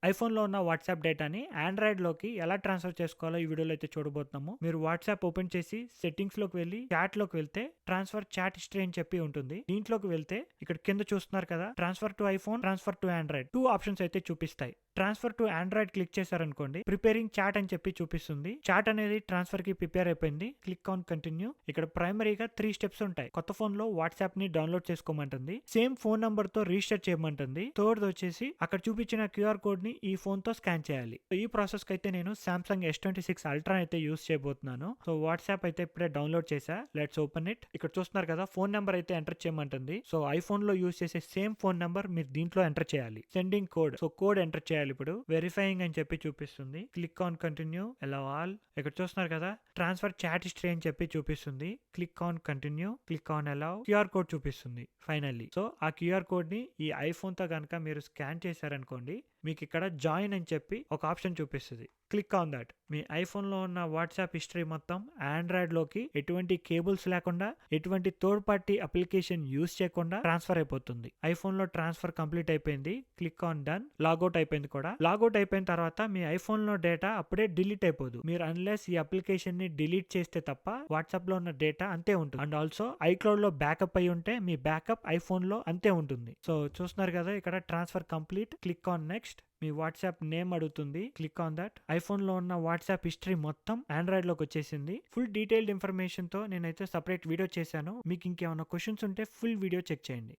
ఐఫోన్‌లో ఉన్న వాట్సాప్ డేటాని ఆండ్రాయిడ్‌లోకి ఎలా ట్రాన్స్‌ఫర్ చేసుకోవాలో ఈ వీడియోలో అయితే చూడబోతున్నాము. మీరు వాట్సాప్ ఓపెన్ చేసి సెట్టింగ్స్‌లోకి వెళ్లి చాట్‌లోకి వెళ్తే ట్రాన్స్‌ఫర్ చాట్ హిస్టరీ అని చెప్పి ఉంటుంది. దీంట్లోకి వెళ్తే ఇక్కడ కింద చూస్తున్నారు కదా! Transfer to iPhone, transfer to Android 2 options అయితే చూపిస్తాయి. ట్రాన్స్‌ఫర్ టు ఆండ్రాయిడ్ క్లిక్ చేశారనుకోండి ప్రిపేరింగ్ చాట్ అని చెప్పి చూపిస్తుంది. చాట్ అనేది ట్రాన్స్‌ఫర్ కి ప్రిపేర్ అయిపోయింది. Click on continue. ఇక్కడ ప్రైమరీగా 3 స్టెప్స్ ఉంటాయి. కొత్త ఫోన్‌లో వాట్సాప్ ని డౌన్‌లోడ్ చేసుకోమంటుంది. సేమ్ ఫోన్ నంబర్ తో రిజిస్టర్ చేయమంటుంది. థర్డ్ వచ్చేసి అక్కడ చూపించిన క్యూఆర్ కోడ్ ని ఈ ఫోన్ తో స్కాన్ చేయాలి. సో ఈ ప్రాసెస్ కి అయితే నేను Samsung S26 Ultra అయితే యూస్ చేయబోతున్నాను. సో వాట్సాప్ అయితే ఇప్పుడే డౌన్లోడ్ చేశా. Let's open it. ఇక్కడ చూస్తున్నారు కదా ఫోన్ నెంబర్ అయితే ఎంటర్ చేయమంటుంది. సో ఐఫోన్ లో యూస్ చేసే సేమ్ ఫోన్ నెంబర్ మీరు దీంట్లో ఎంటర్ చేయాలి. Sending code. So code enter చేయాలి. ఇప్పుడు వెరిఫైయింగ్ అని చెప్పి చూపిస్తుంది. Click on continue. Allow all. ఇక్కడ చూస్తున్నారు కదా ట్రాన్స్ఫర్ చాట్ హిస్టరీ అని చెప్పి చూపిస్తుంది. Click on continue. Click on allow. QR code చూపిస్తుంది ఫైనల్లీ. సో ఆ క్యూఆర్ కోడ్ ని ఈ ఐఫోన్ తో కనుక మీరు స్కాన్ చేశారనుకోండి మీకు ఇక్కడ జాయిన్ అని చెప్పి ఒక ఆప్షన్ చూపిస్తుంది. Click on that. Me iPhone లో ఉన్న వాట్సాప్ హిస్టరీ మొత్తం ఆండ్రాయిడ్ లోకి ఎటువంటి కేబుల్స్ లేకుండా ఎటువంటి థర్డ్ పార్టీ అప్లికేషన్ యూస్ చేయకుండా ట్రాన్స్ఫర్ అయిపోతుంది. ఐఫోన్ లో ట్రాన్స్ఫర్ కంప్లీట్ అయిపోయింది. Click on done. లాగౌట్ అయిపోయింది కూడా. లాగౌట్ అయిపోయిన తర్వాత మీ ఐఫోన్ లో డేటా అప్పుడే డిలీట్ అయిపోదు. మీరు అన్లెస్ ఈ అప్లికేషన్ ని డిలీట్ చేస్తే తప్ప వాట్సాప్ లో ఉన్న డేటా అంతే ఉంటుంది. అండ్ ఆల్సో ఐక్లౌడ్ లో బ్యాకప్ అయి ఉంటే మీ బ్యాకప్ ఐఫోన్ లో అంతే ఉంటుంది. సో చూస్తున్నారు కదా ఇక్కడ transfer complete. Click on next. మీ వాట్సాప్ నేమ్ అడుగుతుంది. Click on that. ఐఫోన్ లో ఉన్న వాట్సాప్ హిస్టరీ మొత్తం ఆండ్రాయిడ్ లోకి వచ్చేసింది. ఫుల్ డీటెయిల్డ్ ఇన్ఫర్మేషన్ తో నేనైతే సపరేట్ వీడియో చేశాను. మీకు ఇంకేమైనా క్వశ్చన్స్ ఉంటే ఫుల్ వీడియో చెక్ చేయండి.